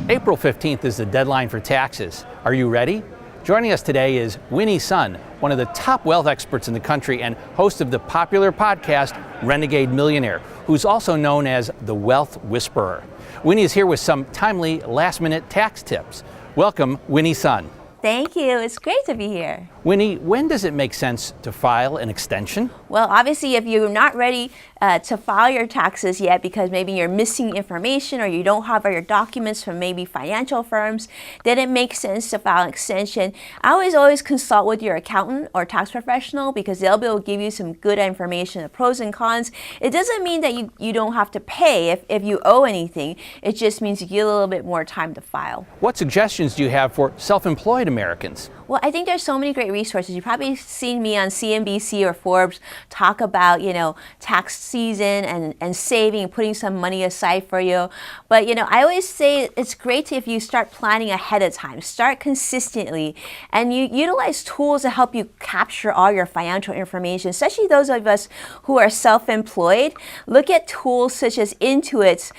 April 15th is the deadline for taxes. Are you ready? Joining us today is Winnie Sun, one of the top wealth experts in the country and host of the popular podcast Renegade Millionaire, who's also known as the Wealth Whisperer. Winnie is here with some timely last-minute tax tips. Welcome, Winnie Sun. Thank you. It's great to be here. Winnie, when does it make sense to file an extension? Well, obviously, if you're not ready to file your taxes yet because maybe you're missing information or you don't have all your documents from maybe financial firms, then it makes sense to file an extension. I always consult with your accountant or tax professional because they'll be able to give you some good information, the pros and cons. It doesn't mean that you don't have to pay if you owe anything. It just means you get a little bit more time to file. What suggestions do you have for self-employed Americans? Well, I think there's so many great resources. You've probably seen me on CNBC or Forbes talk about, tax season and saving and putting some money aside for you. But, I always say it's great if you start planning ahead of time, start consistently, and you utilize tools to help you capture all your financial information, especially those of us who are self-employed. Look at tools such as Intuit's.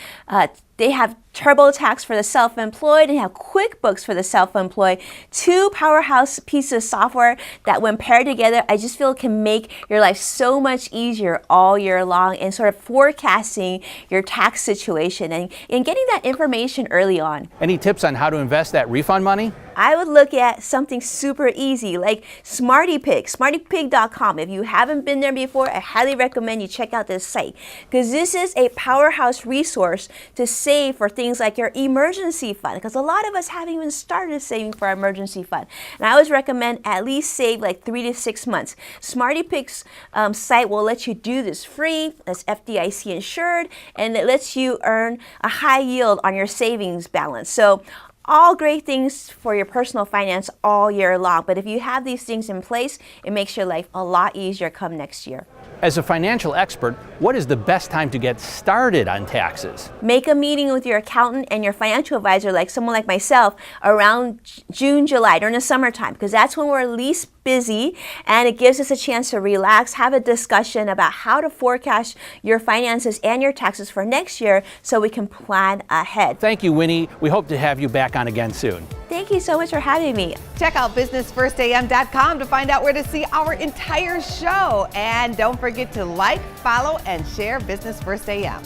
They have TurboTax for the self-employed, and they have QuickBooks for the self-employed. Two powerhouse pieces of software that when paired together, I just feel can make your life so much easier all year long and sort of forecasting your tax situation and getting that information early on. Any tips on how to invest that refund money? I would look at something super easy like SmartyPig, smartypig.com. If you haven't been there before, I highly recommend you check out this site because this is a powerhouse resource to save for things like your emergency fund, because a lot of us haven't even started saving for our emergency fund. And I always recommend at least save like 3 to 6 months. SmartyPig's site will let you do this free, it's FDIC insured, and it lets you earn a high yield on your savings balance. So all great things for your personal finance all year long. But if you have these things in place, it makes your life a lot easier come next year. As a financial expert, what is the best time to get started on taxes? Make a meeting with your accountant and your financial advisor, like someone like myself, around June, July, during the summertime, because that's when we're least busy and it gives us a chance to relax, have a discussion about how to forecast your finances and your taxes for next year so we can plan ahead. Thank you, Winnie. We hope to have you back on again soon. Thank you so much for having me. Check out businessfirstam.com to find out where to see our entire show. And don't forget to like, follow, and share Business First AM.